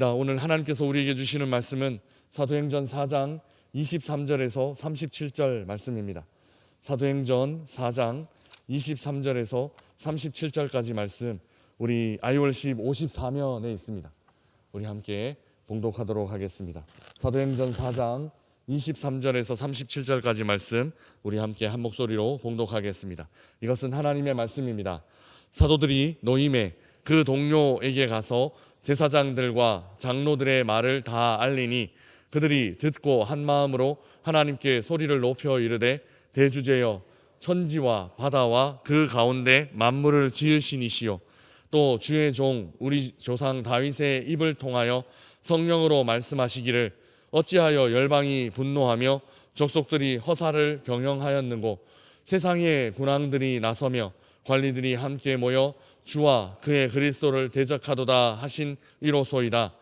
오늘 하나님께서 우리에게 주시는 말씀은 사도행전 4장 23절에서 37절 말씀입니다. 사도행전 4장 23절에서 37절까지 말씀, 우리 아이월십 54면에 있습니다. 우리 함께 봉독하도록 하겠습니다. 사도행전 4장 23절에서 37절까지 말씀, 우리 함께 한 목소리로 봉독하겠습니다. 이것은 하나님의 말씀입니다. 사도들이 노임에 그 동료에게 가서 제사장들과 장로들의 말을 다 알리니 그들이 듣고 한 마음으로 하나님께 소리를 높여 이르되, 대주제여, 천지와 바다와 그 가운데 만물을 지으신 이시요, 또 주의 종 우리 조상 다윗의 입을 통하여 성령으로 말씀하시기를, 어찌하여 열방이 분노하며 족속들이 허사를 경영하였는고, 세상의 군왕들이 나서며 관리들이 함께 모여 주와 그의 그리스도를 대적하도다 하신 이로소이다.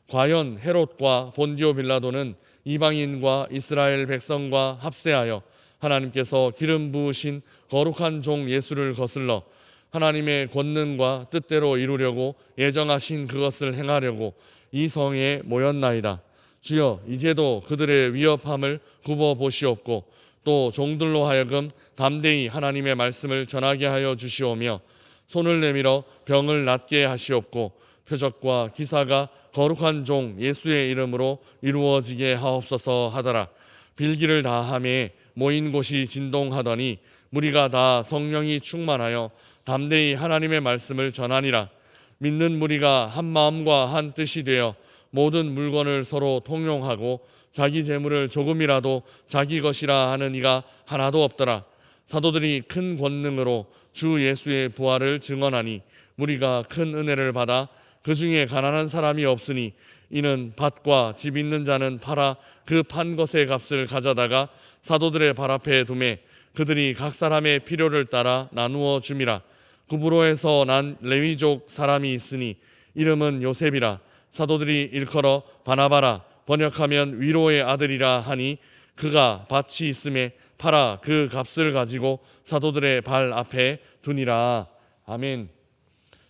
과연 헤롯과 본디오 빌라도는 이방인과 이스라엘 백성과 합세하여 하나님께서 기름 부으신 거룩한 종 예수를 거슬러 하나님의 권능과 뜻대로 이루려고 예정하신 그것을 행하려고 이 성에 모였나이다. 주여, 이제도 그들의 위협함을 굽어 보시옵고 또 종들로 하여금 담대히 하나님의 말씀을 전하게 하여 주시오며 손을 내밀어 병을 낫게 하시옵고 표적과 기사가 거룩한 종 예수의 이름으로 이루어지게 하옵소서 하더라. 빌기를 다하매 모인 곳이 진동하더니 무리가 다 성령이 충만하여 담대히 하나님의 말씀을 전하니라. 믿는 무리가 한 마음과 한 뜻이 되어 모든 물건을 서로 통용하고 자기 재물을 조금이라도 자기 것이라 하는 이가 하나도 없더라. 사도들이 큰 권능으로 주 예수의 부활을 증언하니 무리가 큰 은혜를 받아 그 중에 가난한 사람이 없으니 이는 밭과 집 있는 자는 팔아 그 판 것의 값을 가져다가 사도들의 발 앞에 두매 그들이 각 사람의 필요를 따라 나누어 줌이라. 구브로에서 난 레위족 사람이 있으니 이름은 요셉이라. 사도들이 일컬어 바나바라, 번역하면 위로의 아들이라 하니 그가 밭이 있음에 팔아 그 값을 가지고 사도들의 발 앞에 두니라. 아멘.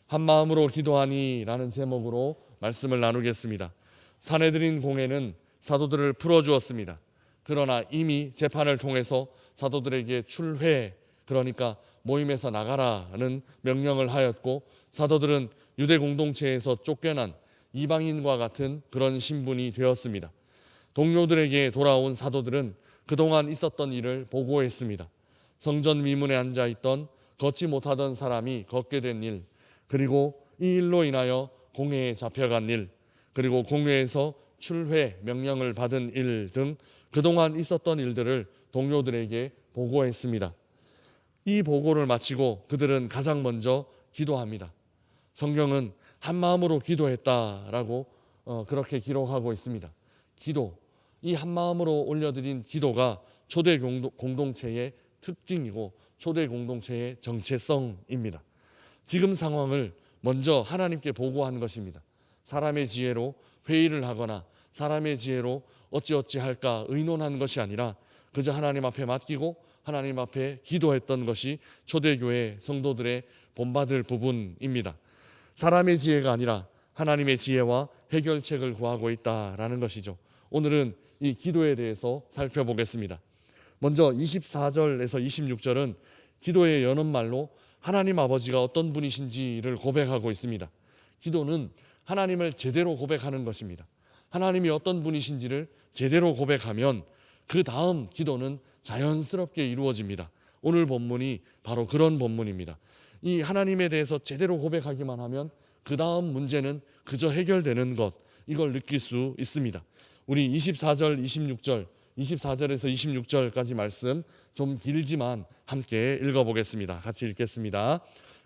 한 마음으로 기도하니 라는 제목으로 말씀을 나누겠습니다. 사내들인 공회는 사도들을 풀어주었습니다. 그러나 이미 재판을 통해서 사도들에게 출회, 그러니까 모임에서 나가라는 명령을 하였고, 사도들은 유대 공동체에서 쫓겨난 이방인과 같은 그런 신분이 되었습니다. 동료들에게 돌아온 사도들은 그동안 있었던 일을 보고했습니다. 성전 미문에 앉아있던 걷지 못하던 사람이 걷게 된 일, 그리고 이 일로 인하여 공회에 잡혀간 일, 그리고 공회에서 출회 명령을 받은 일 등 그동안 있었던 일들을 동료들에게 보고했습니다. 이 보고를 마치고 그들은 가장 먼저 기도합니다. 성경은 한 마음으로 기도했다라고 그렇게 기록하고 있습니다. 기도, 이 한 마음으로 올려드린 기도가 초대 공동체의 특징이고 초대 공동체의 정체성입니다. 지금 상황을 먼저 하나님께 보고한 것입니다. 사람의 지혜로 회의를 하거나 사람의 지혜로 어찌어찌 할까 의논한 것이 아니라 그저 하나님 앞에 맡기고 하나님 앞에 기도했던 것이 초대교회 성도들의 본받을 부분입니다. 사람의 지혜가 아니라 하나님의 지혜와 해결책을 구하고 있다라는 것이죠. 오늘은 이 기도에 대해서 살펴보겠습니다. 먼저 24절에서 26절은 기도의 연언말로 하나님 아버지가 어떤 분이신지를 고백하고 있습니다. 기도는 하나님을 제대로 고백하는 것입니다. 하나님이 어떤 분이신지를 제대로 고백하면 그 다음 기도는 자연스럽게 이루어집니다. 오늘 본문이 바로 그런 본문입니다. 이 하나님에 대해서 제대로 고백하기만 하면 그 다음 문제는 그저 해결되는 것, 이걸 느낄 수 있습니다. 우리 24절, 26절, 24절에서 26절까지 말씀 좀 길지만 함께 읽어보겠습니다. 같이 읽겠습니다.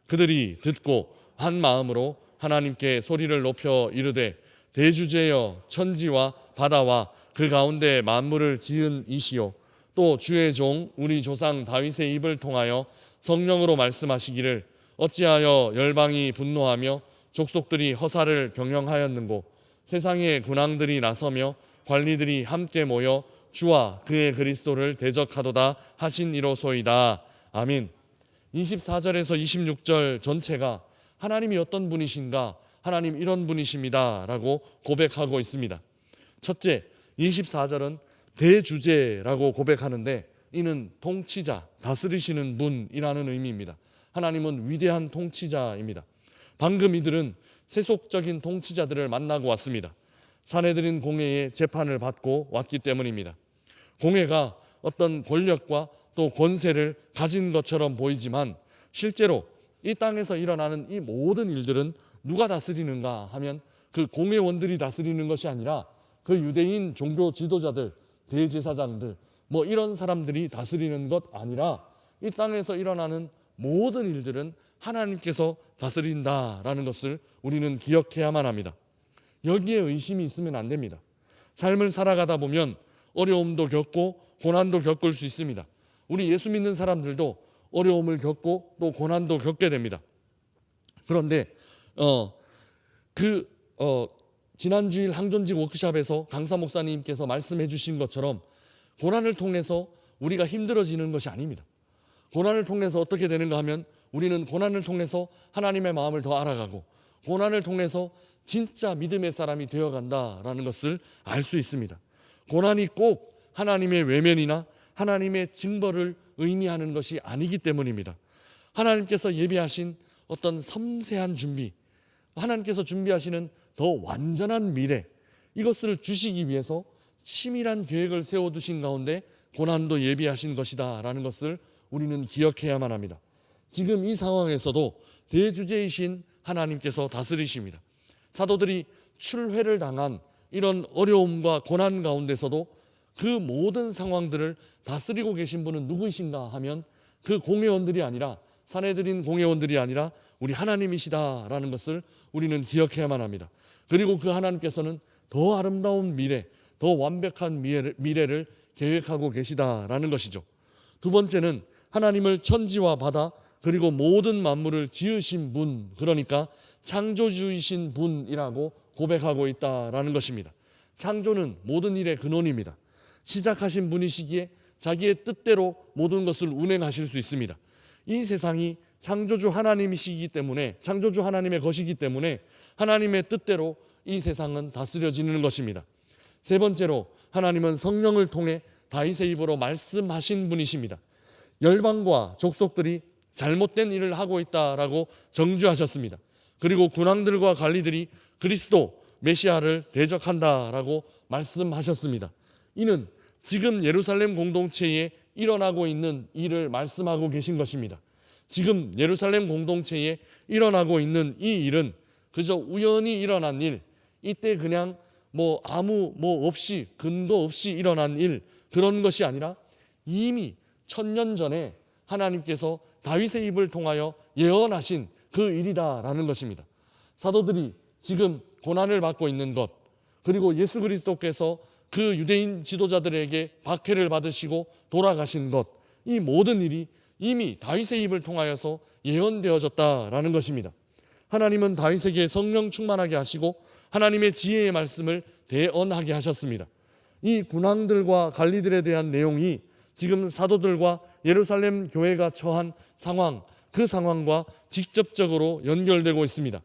그들이 듣고 한 마음으로 하나님께 소리를 높여 이르되, 대주제여, 천지와 바다와 그 가운데 만물을 지은 이시요, 또 주의 종 우리 조상 다윗의 입을 통하여 성령으로 말씀하시기를, 어찌하여 열방이 분노하며 족속들이 허사를 경영하였는고, 세상의 군왕들이 나서며 관리들이 함께 모여 주와 그의 그리스도를 대적하도다 하신 이로소이다. 아멘. 24절에서 26절 전체가 하나님이 어떤 분이신가, 하나님 이런 분이십니다 라고 고백하고 있습니다. 첫째, 24절은 대주제라고 고백하는데 이는 통치자, 다스리시는 분이라는 의미입니다. 하나님은 위대한 통치자입니다. 방금 이들은 세속적인 통치자들을 만나고 왔습니다. 사내들인 공회의 재판을 받고 왔기 때문입니다. 공회가 어떤 권력과 또 권세를 가진 것처럼 보이지만 실제로 이 땅에서 일어나는 이 모든 일들은 누가 다스리는가 하면 그 공회원들이 다스리는 것이 아니라 그 유대인 종교 지도자들, 대제사장들 뭐 이런 사람들이 다스리는 것 아니라 이 땅에서 일어나는 모든 일들은 하나님께서 다스린다라는 것을 우리는 기억해야만 합니다. 여기에 의심이 있으면 안 됩니다. 삶을 살아가다 보면 어려움도 겪고 고난도 겪을 수 있습니다. 우리 예수 믿는 사람들도 어려움을 겪고 또 고난도 겪게 됩니다. 그런데 지난 주일 항존직 워크숍에서 강사 목사님께서 말씀해 주신 것처럼 고난을 통해서 우리가 힘들어지는 것이 아닙니다. 고난을 통해서 어떻게 되는가 하면 우리는 고난을 통해서 하나님의 마음을 더 알아가고 고난을 통해서 진짜 믿음의 사람이 되어간다라는 것을 알 수 있습니다. 고난이 꼭 하나님의 외면이나 하나님의 징벌을 의미하는 것이 아니기 때문입니다. 하나님께서 예비하신 어떤 섬세한 준비, 하나님께서 준비하시는 더 완전한 미래, 이것을 주시기 위해서 치밀한 계획을 세워두신 가운데 고난도 예비하신 것이다 라는 것을 우리는 기억해야만 합니다. 지금 이 상황에서도 대주제이신 하나님께서 다스리십니다. 사도들이 출회를 당한 이런 어려움과 고난 가운데서도 그 모든 상황들을 다스리고 계신 분은 누구이신가 하면 그 공회원들이 아니라, 사내들인 공회원들이 아니라 우리 하나님이시다라는 것을 우리는 기억해야만 합니다. 그리고 그 하나님께서는 더 아름다운 미래, 더 완벽한 미래를 계획하고 계시다라는 것이죠. 두 번째는 하나님을 천지와 바다 그리고 모든 만물을 지으신 분, 그러니까 창조주이신 분이라고 고백하고 있다라는 것입니다. 창조는 모든 일의 근원입니다. 시작하신 분이시기에 자기의 뜻대로 모든 것을 운행하실 수 있습니다. 이 세상이 창조주 하나님이시기 때문에, 창조주 하나님의 것이기 때문에 하나님의 뜻대로 이 세상은 다스려지는 것입니다. 세 번째로 하나님은 성령을 통해 다윗의 입으로 말씀하신 분이십니다. 열방과 족속들이 잘못된 일을 하고 있다라고 정죄하셨습니다. 그리고 군왕들과 관리들이 그리스도 메시아를 대적한다라고 말씀하셨습니다. 이는 지금 예루살렘 공동체에 일어나고 있는 일을 말씀하고 계신 것입니다. 지금 예루살렘 공동체에 일어나고 있는 이 일은 그저 우연히 일어난 일, 이때 그냥 아무 없이, 근거 없이 일어난 일, 그런 것이 아니라 이미 1000년 전에 하나님께서 다윗의 입을 통하여 예언하신 그 일이다라는 것입니다. 사도들이 지금 고난을 받고 있는 것, 그리고 예수 그리스도께서 그 유대인 지도자들에게 박해를 받으시고 돌아가신 것, 이 모든 일이 이미 다윗의 입을 통하여서 예언되어졌다라는 것입니다. 하나님은 다윗에게 성령 충만하게 하시고 하나님의 지혜의 말씀을 대언하게 하셨습니다. 이 군왕들과 관리들에 대한 내용이 지금 사도들과 예루살렘 교회가 처한 상황, 그 상황과 직접적으로 연결되고 있습니다.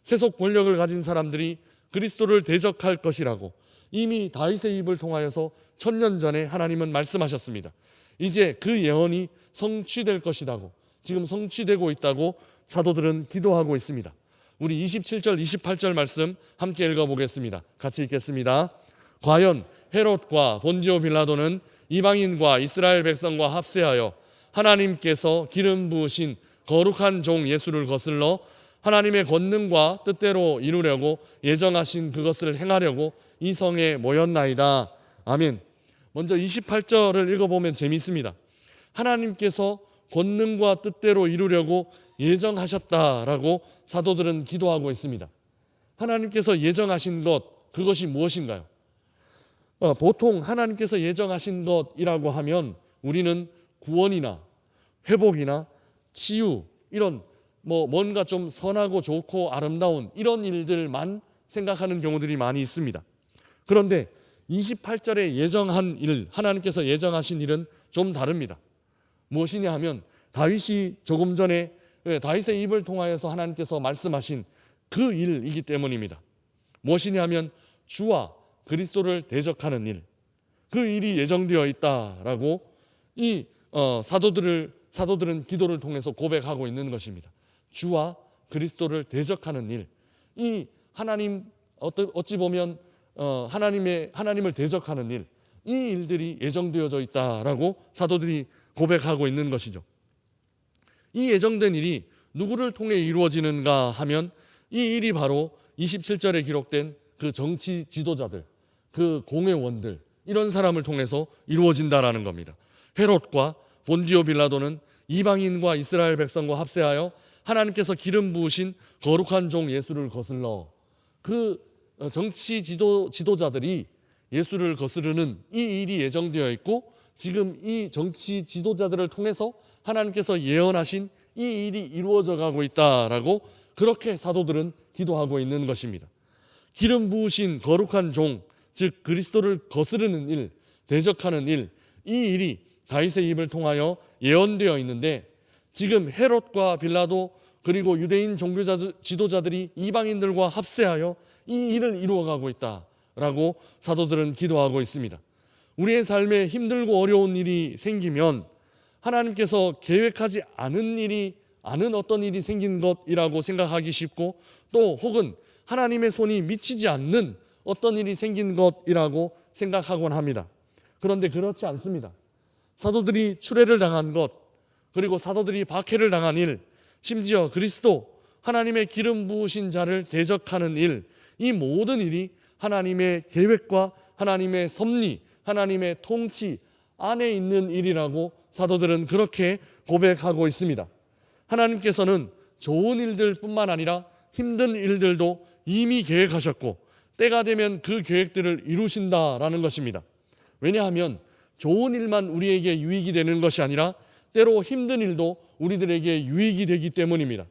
세속 권력을 가진 사람들이 그리스도를 대적할 것이라고 이미 다윗의 입을 통하여서 1000년 전에 하나님은 말씀하셨습니다. 이제 그 예언이 성취될 것이라고, 지금 성취되고 있다고 사도들은 기도하고 있습니다. 우리 27절 28절 말씀 함께 읽어보겠습니다. 같이 읽겠습니다. 과연 헤롯과 본디오 빌라도는 이방인과 이스라엘 백성과 합세하여 하나님께서 기름 부으신 거룩한 종 예수를 거슬러 하나님의 권능과 뜻대로 이루려고 예정하신 그것을 행하려고 이 성에 모였나이다. 아멘. 먼저 28절을 읽어보면 재미있습니다. 하나님께서 권능과 뜻대로 이루려고 예정하셨다라고 사도들은 기도하고 있습니다. 하나님께서 예정하신 것, 그것이 무엇인가요? 보통 하나님께서 예정하신 것이라고 하면 우리는 구원이나 회복이나 치유, 이런 뭔가 좀 선하고 좋고 아름다운 이런 일들만 생각하는 경우들이 많이 있습니다. 그런데 28절에 예정한 일, 하나님께서 예정하신 일은 좀 다릅니다. 무엇이냐 하면 다윗이 조금 전에 다윗의 입을 통하여서 하나님께서 말씀하신 그 일이기 때문입니다. 무엇이냐면 주와 그리스도를 대적하는 일, 그 일이 예정되어 있다라고 이 사도들은 기도를 통해서 고백하고 있는 것입니다. 주와 그리스도를 대적하는 일, 이 하나님 어찌 보면 하나님을 대적하는 일, 이 일들이 예정되어져 있다라고 사도들이 고백하고 있는 것이죠. 이 예정된 일이 누구를 통해 이루어지는가 하면 이 일이 바로 27절에 기록된 그 정치 지도자들, 그 공회원들, 이런 사람을 통해서 이루어진다라는 겁니다. 헤롯과 본디오 빌라도는 이방인과 이스라엘 백성과 합세하여 하나님께서 기름 부으신 거룩한 종 예수를 거슬러, 그 정치 지도자들이 예수를 거스르는 이 일이 예정되어 있고, 지금 이 정치 지도자들을 통해서 하나님께서 예언하신 이 일이 이루어져 가고 있다라고 그렇게 사도들은 기도하고 있는 것입니다. 기름 부으신 거룩한 종, 즉 그리스도를 거스르는 일, 대적하는 일, 이 일이 다윗의 입을 통하여 예언되어 있는데, 지금 헤롯과 빌라도 그리고 유대인 종교 지도자들이 이방인들과 합세하여 이 일을 이루어가고 있다라고 사도들은 기도하고 있습니다. 우리의 삶에 힘들고 어려운 일이 생기면 하나님께서 계획하지 않은 어떤 일이 생긴 것이라고 생각하기 쉽고, 또 혹은 하나님의 손이 미치지 않는 어떤 일이 생긴 것이라고 생각하곤 합니다. 그런데 그렇지 않습니다. 사도들이 추례를 당한 것, 그리고 사도들이 박해를 당한 일, 심지어 그리스도 하나님의 기름 부으신 자를 대적하는 일, 이 모든 일이 하나님의 계획과 하나님의 섭리, 하나님의 통치 안에 있는 일이라고 사도들은 그렇게 고백하고 있습니다. 하나님께서는 좋은 일들뿐만 아니라 힘든 일들도 이미 계획하셨고, 때가 되면 그 계획들을 이루신다라는 것입니다. 왜냐하면 좋은 일만 우리에게 유익이 되는 것이 아니라 때로 힘든 일도 우리들에게 유익이 되기 때문입니다.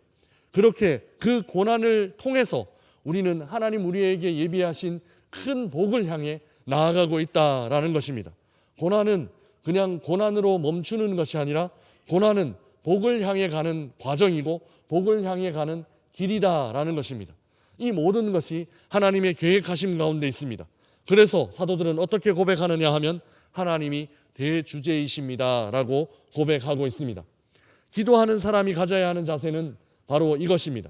그렇게 그 고난을 통해서 우리는 하나님 우리에게 예비하신 큰 복을 향해 나아가고 있다라는 것입니다. 고난은 그냥 고난으로 멈추는 것이 아니라 고난은 복을 향해 가는 과정이고 복을 향해 가는 길이다라는 것입니다. 이 모든 것이 하나님의 계획하심 가운데 있습니다. 그래서 사도들은 어떻게 고백하느냐 하면 하나님이 대주제이십니다라고 고백하고 있습니다. 기도하는 사람이 가져야 하는 자세는 바로 이것입니다.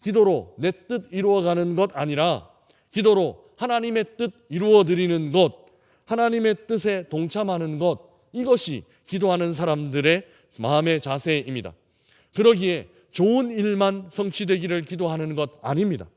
기도로 내 뜻 이루어가는 것 아니라 기도로 하나님의 뜻 이루어드리는 것, 하나님의 뜻에 동참하는 것, 이것이 기도하는 사람들의 마음의 자세입니다. 그러기에 좋은 일만 성취되기를 기도하는 것 아닙니다.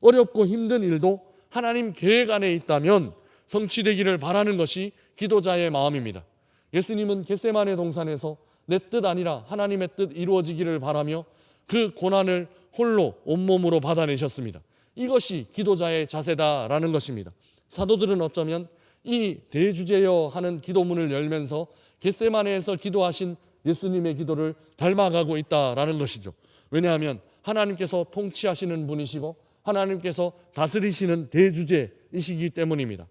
어렵고 힘든 일도 하나님 계획 안에 있다면 성취되기를 바라는 것이 기도자의 마음입니다. 예수님은 겟세마네 동산에서 내 뜻 아니라 하나님의 뜻 이루어지기를 바라며 그 고난을 홀로 온몸으로 받아내셨습니다. 이것이 기도자의 자세다라는 것입니다. 사도들은 어쩌면 이 대주제여 하는 기도문을 열면서 겟세마네에서 기도하신 예수님의 기도를 닮아가고 있다라는 것이죠. 왜냐하면 하나님께서 통치하시는 분이시고 하나님께서 다스리시는 대주제이시기 때문입니다.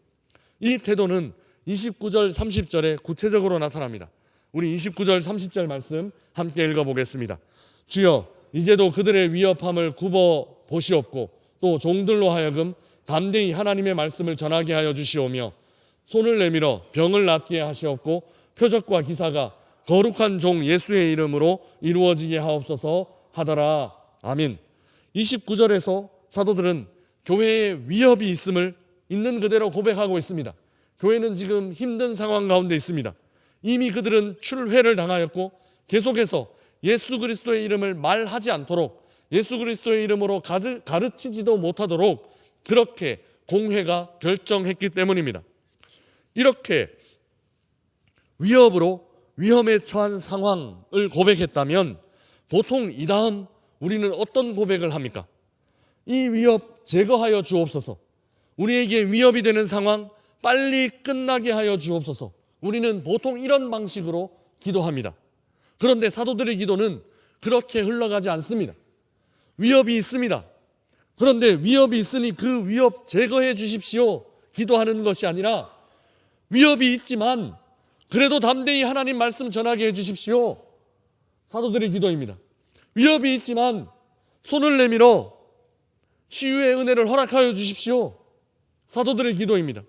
이 태도는 29절 30절에 구체적으로 나타납니다. 우리 29절 30절 말씀 함께 읽어보겠습니다. 주여 이제도 그들의 위협함을 굽어 보시옵고 또 종들로 하여금 담대히 하나님의 말씀을 전하게 하여 주시오며 손을 내밀어 병을 낫게 하시옵고 표적과 기사가 거룩한 종 예수의 이름으로 이루어지게 하옵소서 하더라. 아멘. 29절에서 사도들은 교회에 위협이 있음을 있는 그대로 고백하고 있습니다. 교회는 지금 힘든 상황 가운데 있습니다. 이미 그들은 출회를 당하였고 계속해서 예수 그리스도의 이름을 말하지 않도록, 예수 그리스도의 이름으로 가르치지도 못하도록 그렇게 공회가 결정했기 때문입니다. 이렇게 위험에 처한 상황을 고백했다면 보통 이 다음 우리는 어떤 고백을 합니까? 이 위협 제거하여 주옵소서. 우리에게 위협이 되는 상황 빨리 끝나게 하여 주옵소서. 우리는 보통 이런 방식으로 기도합니다. 그런데 사도들의 기도는 그렇게 흘러가지 않습니다. 위협이 있습니다. 그런데 위협이 있으니 그 위협 제거해 주십시오 기도하는 것이 아니라, 위협이 있지만 그래도 담대히 하나님 말씀 전하게 해 주십시오, 사도들의 기도입니다. 위협이 있지만 손을 내밀어 치유의 은혜를 허락하여 주십시오. 사도들의 기도입니다.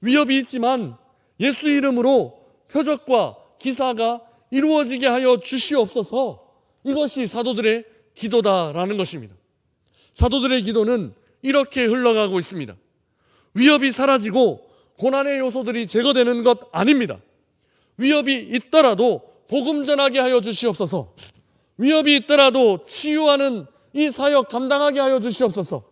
위협이 있지만 예수 이름으로 표적과 기사가 이루어지게 하여 주시옵소서. 이것이 사도들의 기도다라는 것입니다. 사도들의 기도는 이렇게 흘러가고 있습니다. 위협이 사라지고 고난의 요소들이 제거되는 것 아닙니다. 위협이 있더라도 복음 전하게 하여 주시옵소서. 위협이 있더라도 치유하는 이 사역 감당하게 하여 주시옵소서.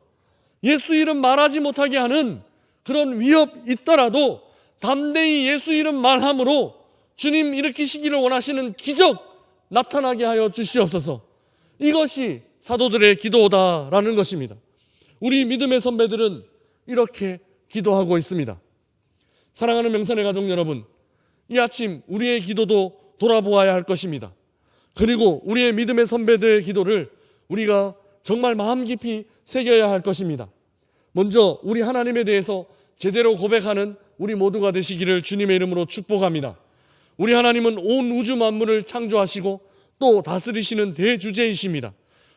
예수 이름 말하지 못하게 하는 그런 위협 있더라도 담대히 예수 이름 말함으로 주님 일으키시기를 원하시는 기적 나타나게 하여 주시옵소서. 이것이 사도들의 기도다라는 것입니다. 우리 믿음의 선배들은 이렇게 기도하고 있습니다. 사랑하는 명산의 가족 여러분, 이 아침 우리의 기도도 돌아보아야 할 것입니다. 그리고 우리의 믿음의 선배들의 기도를 우리가 정말 마음 깊이 새겨야 할 것입니다. 먼저 우리 하나님에 대해서 제대로 고백하는 우리 모두가 되시기를 주님의 이름으로 축복합니다. 우리 하나님은 온 우주 만물을 창조하시고 또 다스리시는 대주제이십니다.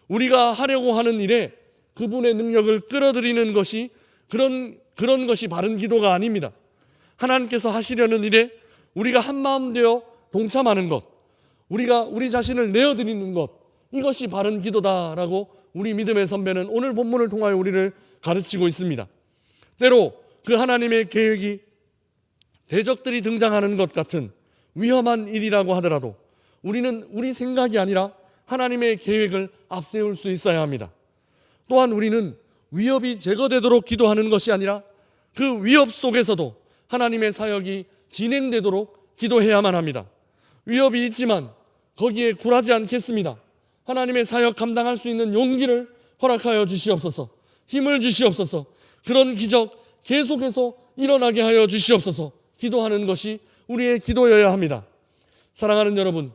우리가 하려고 하는 일에 그분의 능력을 끌어들이는 것이 그런 것이 바른 기도가 아닙니다. 하나님께서 하시려는 일에 우리가 한마음 되어 동참하는 것, 우리가 우리 자신을 내어드리는 것, 이것이 바른 기도다라고 우리 믿음의 선배는 오늘 본문을 통하여 우리를 가르치고 있습니다. 때로 그 하나님의 계획이 대적들이 등장하는 것 같은 위험한 일이라고 하더라도 우리는 우리 생각이 아니라 하나님의 계획을 앞세울 수 있어야 합니다. 또한 우리는 위협이 제거되도록 기도하는 것이 아니라 그 위협 속에서도 하나님의 사역이 진행되도록 기도해야만 합니다. 위협이 있지만 거기에 굴하지 않겠습니다. 하나님의 사역 감당할 수 있는 용기를 허락하여 주시옵소서. 힘을 주시옵소서. 그런 기적 계속해서 일어나게 하여 주시옵소서. 기도하는 것이 우리의 기도여야 합니다. 사랑하는 여러분,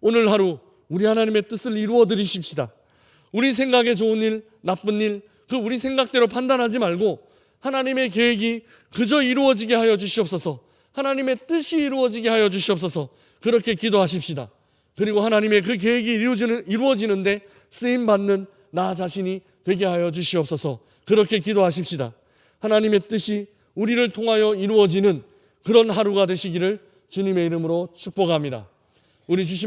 오늘 하루 우리 하나님의 뜻을 이루어 드리십시다. 우리 생각에 좋은 일, 나쁜 일, 그 우리 생각대로 판단하지 말고 하나님의 계획이 그저 이루어지게 하여 주시옵소서. 하나님의 뜻이 이루어지게 하여 주시옵소서. 그렇게 기도하십시다. 그리고 하나님의 그 계획이 이루어지는데 쓰임받는 나 자신이 되게 하여 주시옵소서. 그렇게 기도하십시다. 하나님의 뜻이 우리를 통하여 이루어지는 그런 하루가 되시기를 주님의 이름으로 축복합니다. 우리 주신